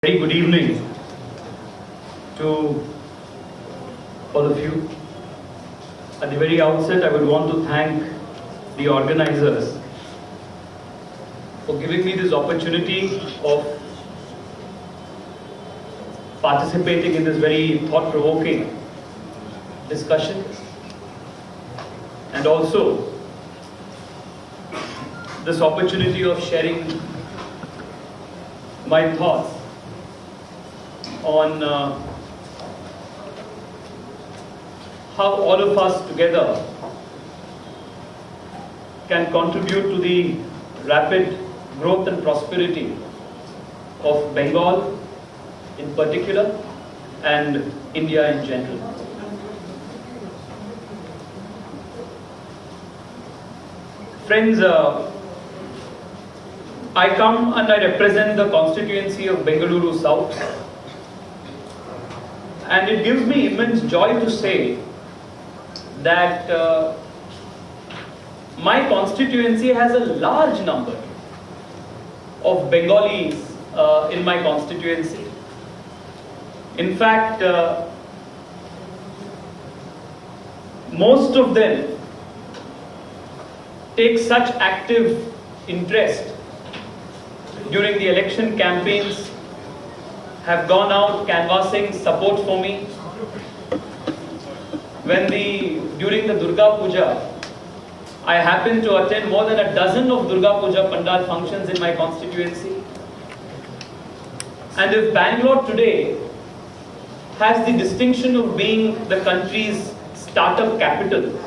Very good evening to all of you. At the very outset, I would want to thank the organizers for giving me this opportunity of participating in this very thought-provoking discussion, and also this opportunity of sharing my thoughts on how all of us together can contribute to the rapid growth and prosperity of Bengal in particular and India in general. Friends, I come and I represent the constituency of Bengaluru South, and it gives me immense joy to say that my constituency has a large number of Bengalis in my constituency. In fact, most of them take such active interest during the election campaigns, have gone out canvassing support for me. During the Durga Puja, I happened to attend more than a dozen of Durga Puja Pandal functions in my constituency. And if Bangalore today has the distinction of being the country's startup capital,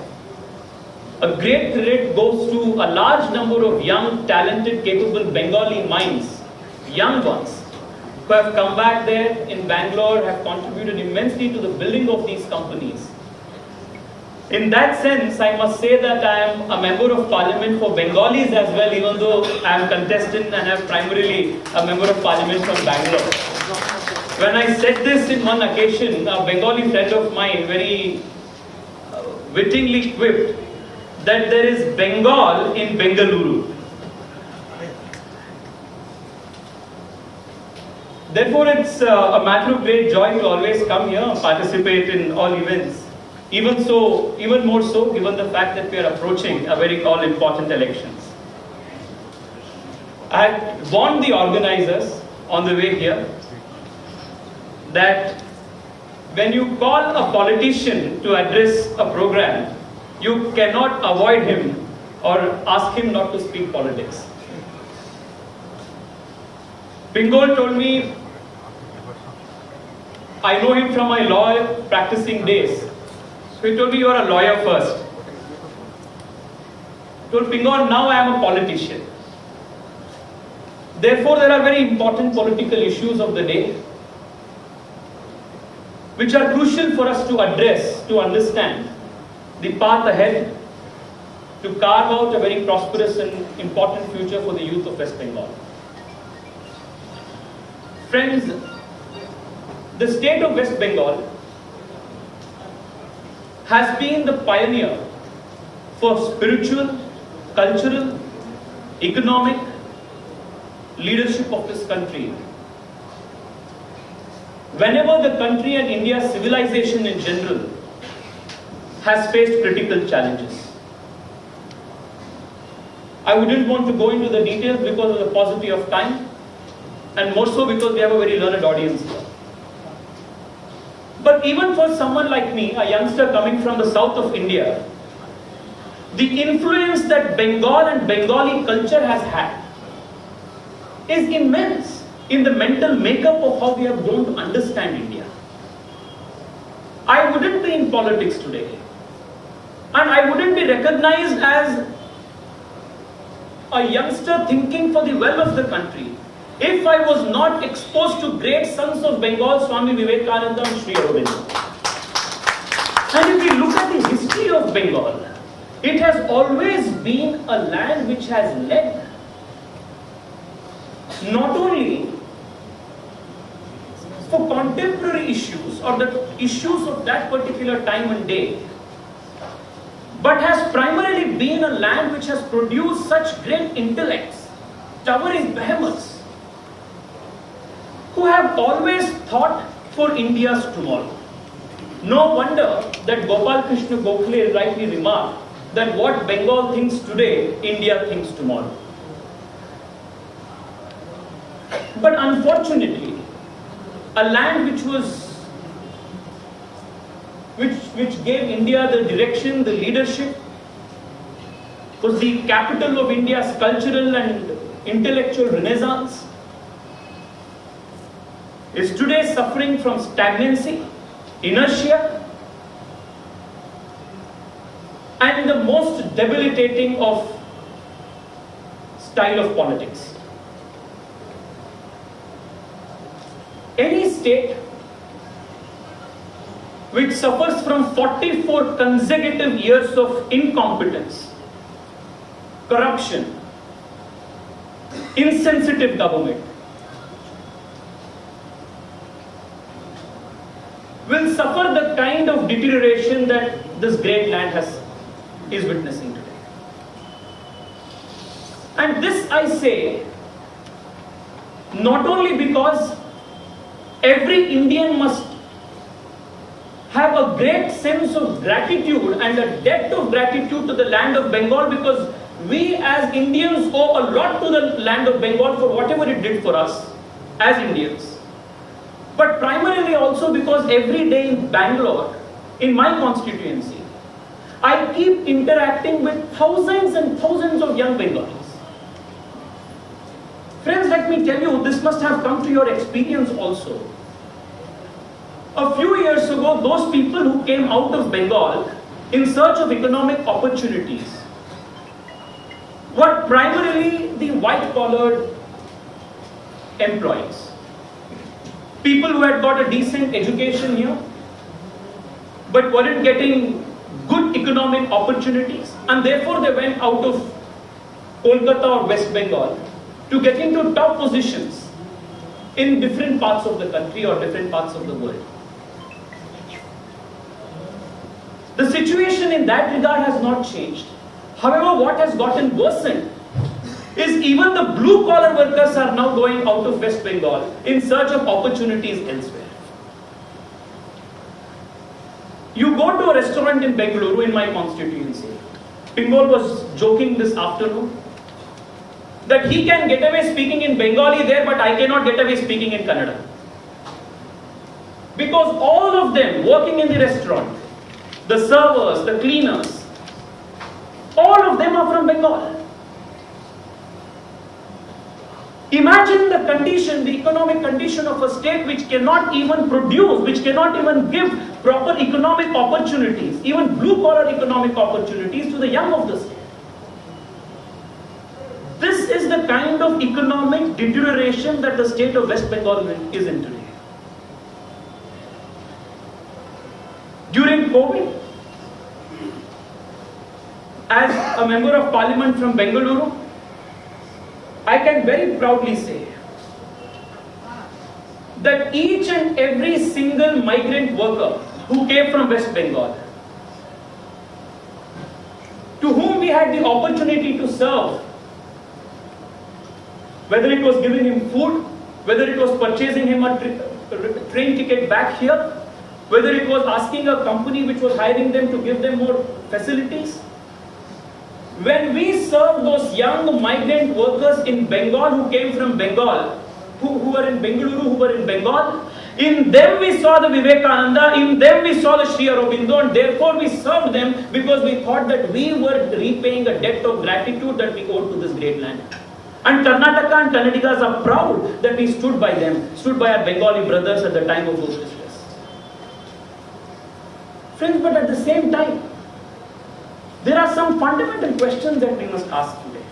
a great credit goes to a large number of young, talented, capable Bengali minds, young ones, who have come back there in Bangalore, have contributed immensely to the building of these companies. In that sense, I must say that I am a member of parliament for Bengalis as well, even though I am contestant and I am primarily a member of parliament from Bangalore. When I said this in one occasion, a Bengali friend of mine very wittingly quipped that there is Bengal in Bengaluru. Therefore, it's a matter of great joy to always come here and participate in all events. Even more so, given the fact that we are approaching a very all-important elections. I had warned the organizers on the way here that when you call a politician to address a program, you cannot avoid him or ask him not to speak politics. Pingol told me, I know him from my law practicing days. So he told me, you are a lawyer first. I told Pingol, now I am a politician. Therefore, there are very important political issues of the day which are crucial for us to address, to understand the path ahead, to carve out a very prosperous and important future for the youth of West Bengal. Friends, the state of West Bengal has been the pioneer for spiritual, cultural, economic leadership of this country. Whenever the country and India's civilization in general has faced critical challenges. I wouldn't want to go into the details because of the paucity of time, and more so because we have a very learned audience here. But even for someone like me, a youngster coming from the south of India, the influence that Bengal and Bengali culture has had is immense in the mental makeup of how we have grown to understand India. I wouldn't be in politics today, and I wouldn't be recognized as a youngster thinking for the well of the country if I was not exposed to great sons of Bengal, Swami Vivekananda and Sri Aurobindo. And if we look at the history of Bengal, it has always been a land which has led not only for contemporary issues or the issues of that particular time and day, but has primarily been a land which has produced such great intellects, towering behemoths, who have always thought for India's tomorrow. No wonder that Gopal Krishna Gokhale rightly remarked that what Bengal thinks today, India thinks tomorrow. But unfortunately, a land which gave India the direction, the leadership, was the capital of India's cultural and intellectual renaissance, is today suffering from stagnancy, inertia, and the most debilitating of style of politics. Any state which suffers from 44 consecutive years of incompetence, corruption, insensitive government, will suffer the kind of deterioration that this great land is witnessing today. And this I say not only because every Indian must have a great sense of gratitude and a debt of gratitude to the land of Bengal, because we as Indians owe a lot to the land of Bengal for whatever it did for us as Indians. But primarily also because every day in Bangalore, in my constituency, I keep interacting with thousands and thousands of young Bengalis. Friends, let me tell you, this must have come to your experience also. A few years ago, those people who came out of Bengal in search of economic opportunities were primarily the white-collared employees. People who had got a decent education here, but weren't getting good economic opportunities, and therefore they went out of Kolkata or West Bengal to get into top positions in different parts of the country or different parts of the world. The situation in that regard has not changed. However, what has gotten worsened is even the blue-collar workers are now going out of West Bengal in search of opportunities elsewhere. You go to a restaurant in Bengaluru, in my constituency. Pingol was joking this afternoon that he can get away speaking in Bengali there, but I cannot get away speaking in Kannada. Because all of them working in the restaurant, the servers, the cleaners, all of them are from Bengal. Imagine the condition, the economic condition of a state which cannot even produce, which cannot even give proper economic opportunities, even blue-collar economic opportunities to the young of the state. This is the kind of economic deterioration that the state of West Bengal is in today. During COVID, as a member of parliament from Bengaluru, I can very proudly say that each and every single migrant worker who came from West Bengal, to whom we had the opportunity to serve, whether it was giving him food, whether it was purchasing him a train ticket back here, whether it was asking a company which was hiring them to give them more facilities. When we served those young migrant workers in Bengal who came from Bengal, who were in Bengaluru, who were in Bengal, in them we saw the Vivekananda, in them we saw the Sri Aurobindo, and therefore we served them because we thought that we were repaying a debt of gratitude that we owed to this great land. And Karnataka and Kannadigas are proud that we stood by them, stood by our Bengali brothers at the time of those distress. Friends, but at the same time, there are some fundamental questions that we must ask today.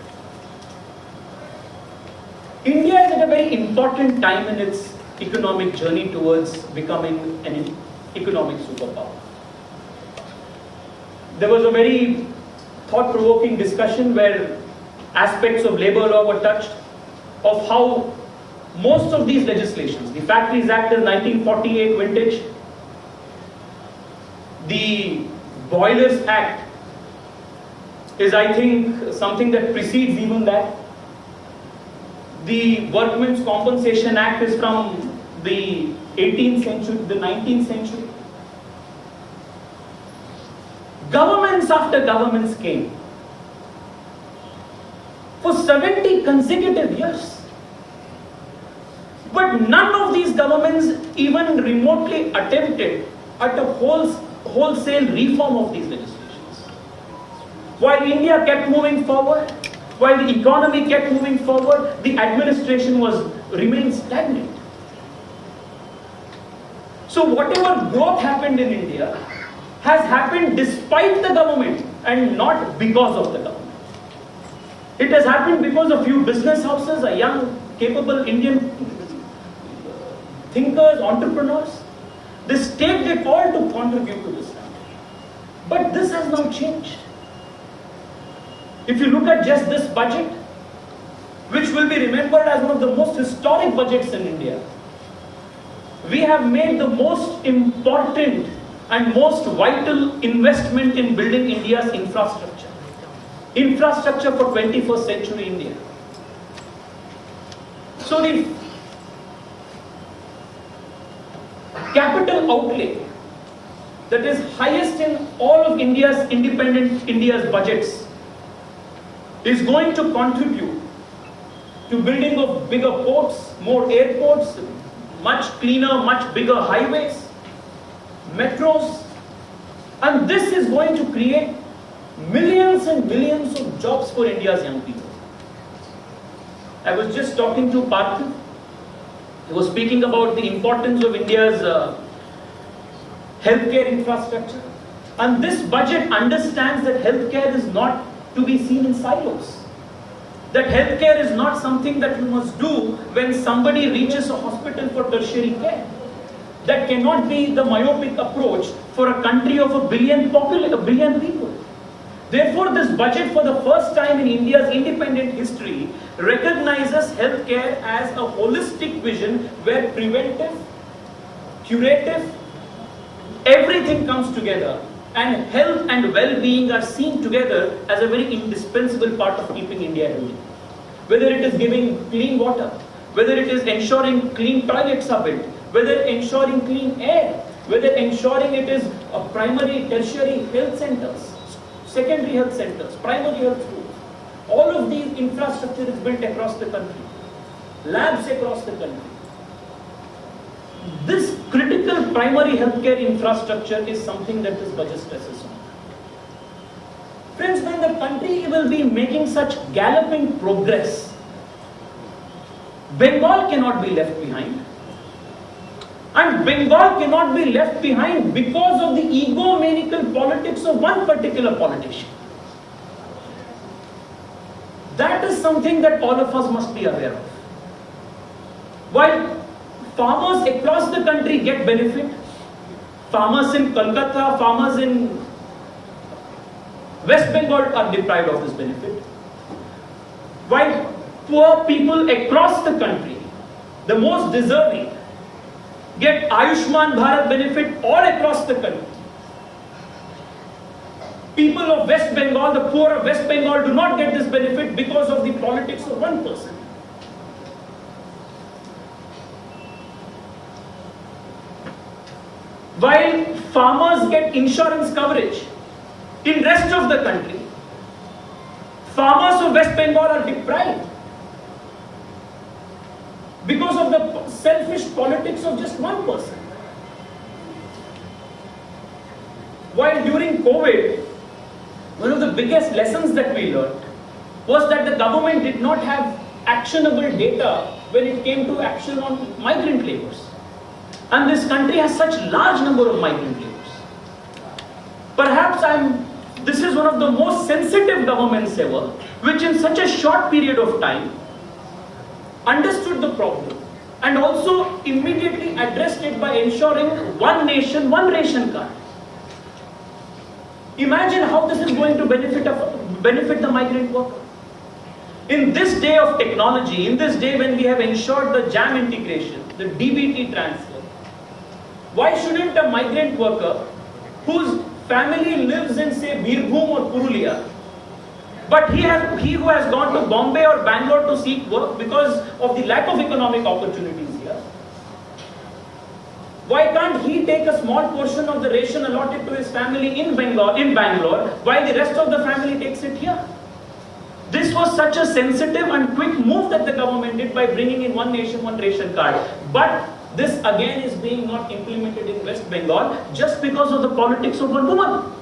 India is at a very important time in its economic journey towards becoming an economic superpower. There was a very thought-provoking discussion where aspects of labor law were touched, of how most of these legislations, the Factories Act is 1948 vintage, the Boilers Act is, I think, something that precedes even that. The Workmen's Compensation Act is from the 18th century, the 19th century. Governments after governments came for 70 consecutive years. But none of these governments even remotely attempted at a wholesale reform of these legislations. While India kept moving forward, while the economy kept moving forward, the administration remained stagnant. So whatever growth happened in India has happened despite the government and not because of the government. It has happened because a few business houses, a young, capable Indian thinkers, entrepreneurs, they staked it all to contribute to this country. But this has now changed. If you look at just this budget, which will be remembered as one of the most historic budgets in India, we have made the most important and most vital investment in building India's infrastructure. Infrastructure for 21st century India. So the capital outlay that is highest in all of India's budgets is going to contribute to building of bigger ports, more airports, much cleaner, much bigger highways, metros, and this is going to create millions and millions of jobs for India's young people. I was just talking to Parthiv. He was speaking about the importance of India's healthcare infrastructure. And this budget understands that healthcare is not to be seen in silos. That healthcare is not something that you must do when somebody reaches a hospital for tertiary care. That cannot be the myopic approach for a country of a billion people. Therefore, this budget for the first time in India's independent history recognizes healthcare as a holistic vision where preventive, curative, everything comes together, and health and well-being are seen together as a very indispensable part of keeping India healthy. Whether it is giving clean water, whether it is ensuring clean toilets are built, whether ensuring clean air, whether ensuring it is a primary, tertiary health centers, secondary health centers, primary health schools. All of these infrastructure is built across the country. Labs across the country. This critical primary healthcare infrastructure is something that this budget stresses on. Friends, when the country will be making such galloping progress, Bengal cannot be left behind. And Bengal cannot be left behind because of the egomaniacal politics of one particular politician. That is something that all of us must be aware of. While farmers across the country get benefit, farmers in Kolkata, farmers in West Bengal are deprived of this benefit. While poor people across the country, the most deserving, get Ayushman Bharat benefit all across the country. People of West Bengal, the poor of West Bengal do not get this benefit because of the politics of one person. While farmers get insurance coverage in rest of the country, farmers of West Bengal are deprived because of the selfish politics of just one person. While during COVID, one of the biggest lessons that we learned was that the government did not have actionable data when it came to action on migrant laborers. And this country has such large number of migrant laborers. Perhaps this is one of the most sensitive governments ever, which in such a short period of time understood the problem and also immediately addressed it by ensuring one nation, one ration card. Imagine how this is going to benefit the migrant worker. In this day of technology, in this day when we have ensured the JAM integration, the DBT transfer, why shouldn't a migrant worker whose family lives in, say, Birbhum or Purulia, but he who has gone to Bombay or Bangalore to seek work because of the lack of economic opportunities here, Why can't he take a small portion of the ration allotted to his family in Bangalore, while the rest of the family takes it here? This was such a sensitive and quick move that the government did by bringing in one nation, one ration card. But this again is being not implemented in West Bengal just because of the politics of one woman.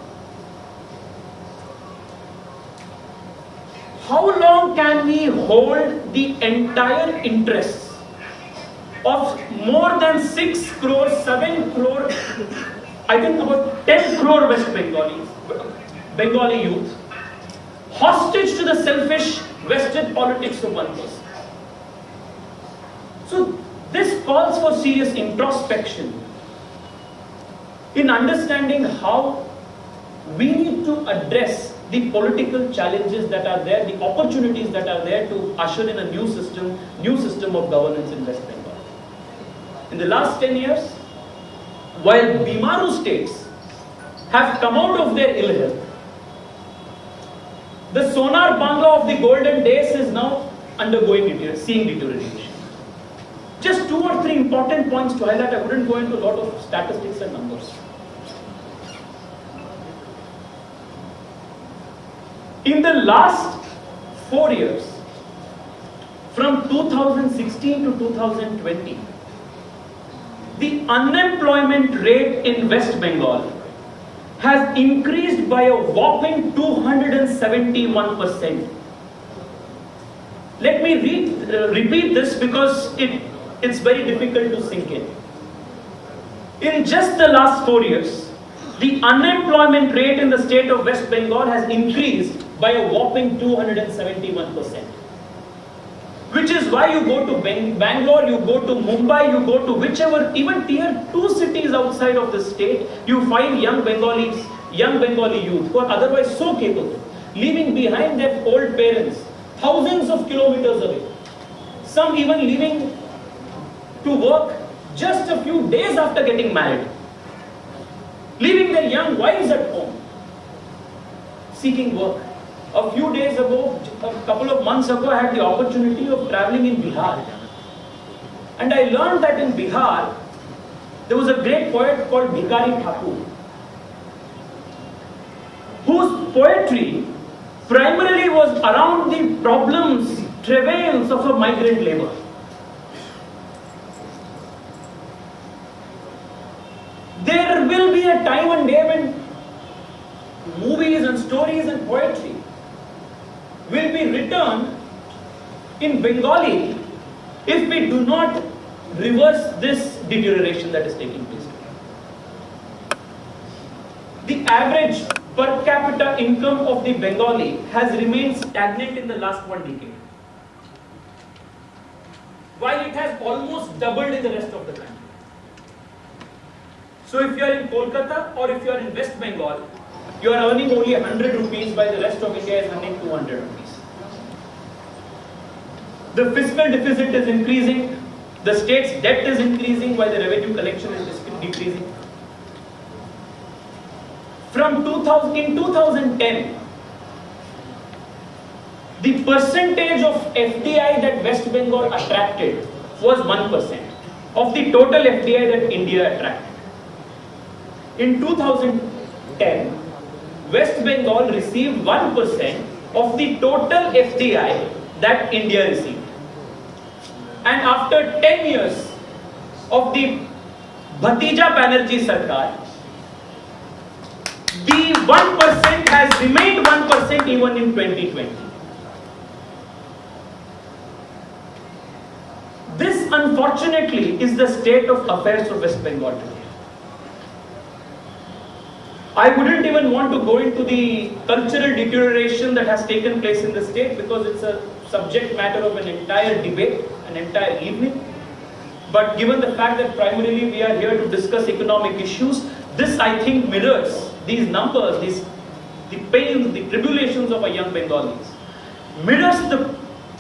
How long can we hold the entire interests of more than 6 crore, 7 crore, I think about 10 crore West Bengali youth, hostage to the selfish vested politics of one person? So this calls for serious introspection in understanding how we need to address the political challenges that are there, the opportunities that are there to usher in a new system of governance in West Bengal. In the last 10 years, while Bimaru states have come out of their ill health, the Sonar Bangla of the golden days is now seeing deterioration. Just 2 or 3 important points to highlight. I wouldn't go into a lot of statistics and numbers. In the last 4 years, from 2016 to 2020, the unemployment rate in West Bengal has increased by a whopping 271%. Let me repeat this because it's very difficult to sink in. In just the last 4 years, the unemployment rate in the state of West Bengal has increased by a whopping 271%. Which is why you go to Bangalore, you go to Mumbai, you go to whichever, even tier 2 cities outside of the state, you find young Bengali youth who are otherwise so capable, leaving behind their old parents, thousands of kilometers away. Some even leaving to work just a few days after getting married, leaving their young wives at home, seeking work. A few days ago, a couple of months ago, I had the opportunity of traveling in Bihar. And I learned that in Bihar, there was a great poet called Bhikari Thakur, whose poetry primarily was around the problems, travails of a migrant labor. There will be a time and day when movies and stories and poetry will be written in Bengali if we do not reverse this deterioration that is taking place. The average per capita income of the Bengali has remained stagnant in the last 1 decade, while it has almost doubled in the rest of the country. So if you are in Kolkata or if you are in West Bengal, you are earning only 100 rupees while the rest of India is earning 200 rupees. The fiscal deficit is increasing, the state's debt is increasing while the revenue collection is decreasing. In 2010, the percentage of FDI that West Bengal attracted was 1% of the total FDI that India attracted. In 2010, West Bengal received 1% of the total FDI that India received. And after 10 years of the Bhatija Banerjee Sarkar, the 1% has remained 1% even in 2020. This, unfortunately, is the state of affairs of West Bengal today. I wouldn't even want to go into the cultural deterioration that has taken place in the state because it's a subject matter of an entire debate, an entire evening. But given the fact that primarily we are here to discuss economic issues, this I think mirrors these numbers, the pains, the tribulations of a young Bengalis, mirrors the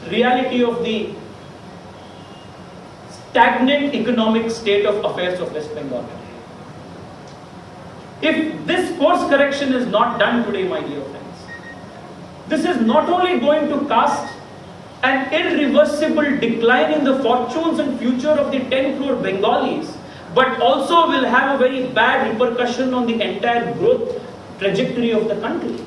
reality of the stagnant economic state of affairs of West Bengal today. If this course correction is not done today, my dear friends, this is not only going to cast an irreversible decline in the fortunes and future of the 10 crore Bengalis, but also will have a very bad repercussion on the entire growth trajectory of the country.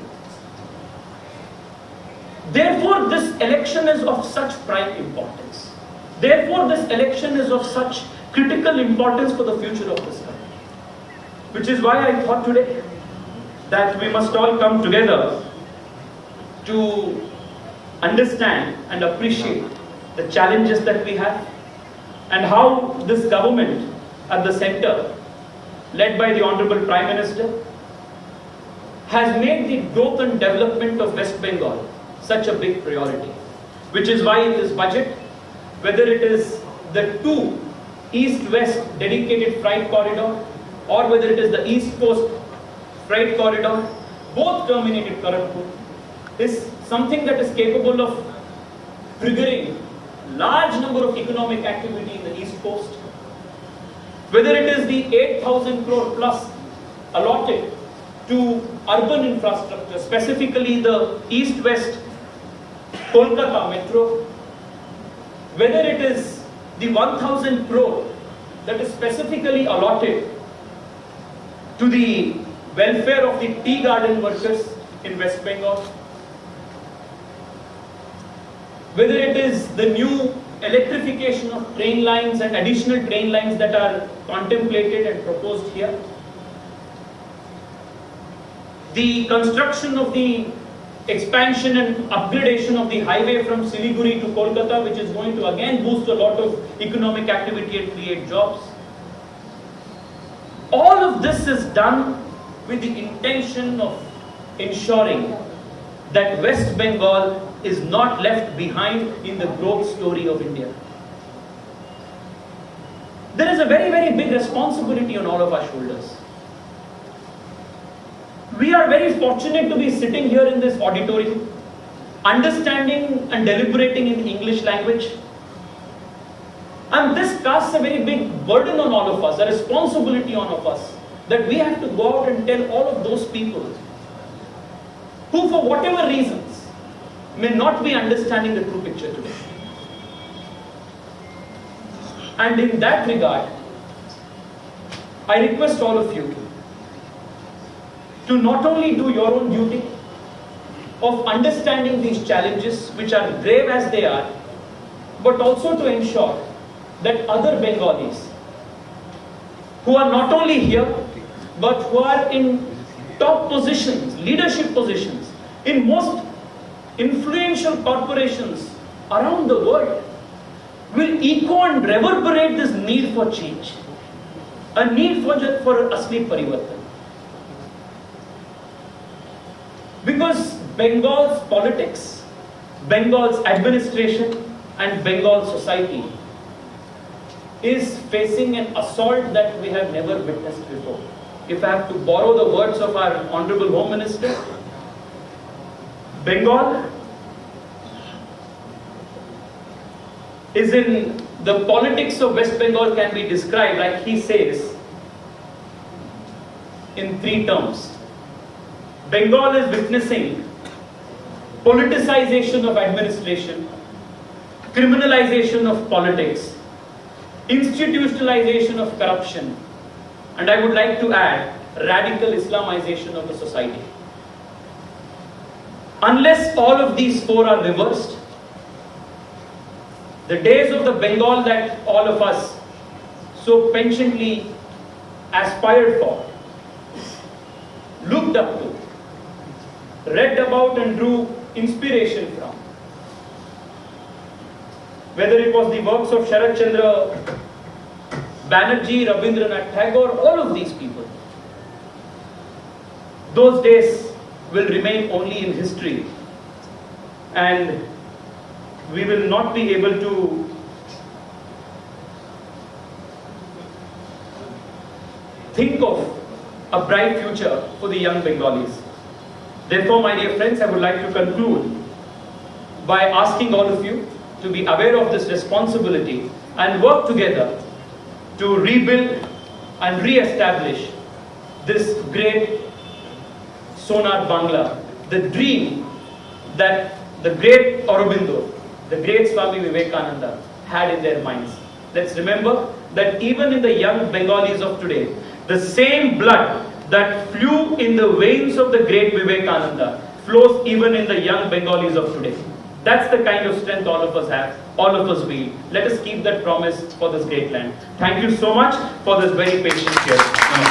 Therefore, this election is of such prime importance. Therefore, this election is of such critical importance for the future of this country. Which is why I thought today that we must all come together to understand and appreciate the challenges that we have and how this government at the center, led by the Honorable Prime Minister, has made the growth and development of West Bengal such a big priority. Which is why in this budget, whether it is the 2 east-west dedicated freight corridor or whether it is the East Coast freight corridor, both terminated Kharagpur, is something that is capable of triggering large number of economic activity in the East Coast. Whether it is the 8,000 crore plus allotted to urban infrastructure, specifically the East-West Kolkata Metro, whether it is the 1,000 crore that is specifically allotted to the welfare of the tea garden workers in West Bengal, whether it is the new electrification of train lines and additional train lines that are contemplated and proposed here, the construction of the expansion and upgradation of the highway from Siliguri to Kolkata, which is going to again boost a lot of economic activity and create jobs. All of this is done with the intention of ensuring that West Bengal is not left behind in the growth story of India. There is a very, very big responsibility on all of our shoulders. We are very fortunate to be sitting here in this auditorium, understanding and deliberating in the English language. And this casts a very big burden on all of us, a responsibility on all of us, that we have to go out and tell all of those people who, for whatever reasons, may not be understanding the true picture today. And in that regard, I request all of you to not only do your own duty of understanding these challenges, which are grave as they are, but also to ensure that other Bengalis who are not only here, but who are in top positions, leadership positions, in most influential corporations around the world, will echo and reverberate this need for change, a need for Asli Parivartan. Because Bengal's politics, Bengal's administration and Bengal's society is facing an assault that we have never witnessed before. If I have to borrow the words of our Honorable Home Minister, Bengal is in the politics of West Bengal can be described, like he says, in 3 terms. Bengal is witnessing politicization of administration, criminalization of politics, institutionalization of corruption, and I would like to add, radical Islamization of the society. Unless all of these 4 are reversed, the days of the Bengal that all of us so penchantly aspired for, looked up to, read about and drew inspiration from, whether it was the works of Sharat Chandra Banerjee, Rabindranath Tagore, all of these people, those days will remain only in history, and we will not be able to think of a bright future for the young Bengalis. Therefore, my dear friends, I would like to conclude by asking all of you to be aware of this responsibility and work together to rebuild and re-establish this great Sonar Bangla, the dream that the great Aurobindo, the great Swami Vivekananda had in their minds. Let's remember that even in the young Bengalis of today, the same blood that flew in the veins of the great Vivekananda flows even in the young Bengalis of today. That's the kind of strength all of us have, all of us wield. Let us keep that promise for this great land. Thank you so much for this very patient hearing.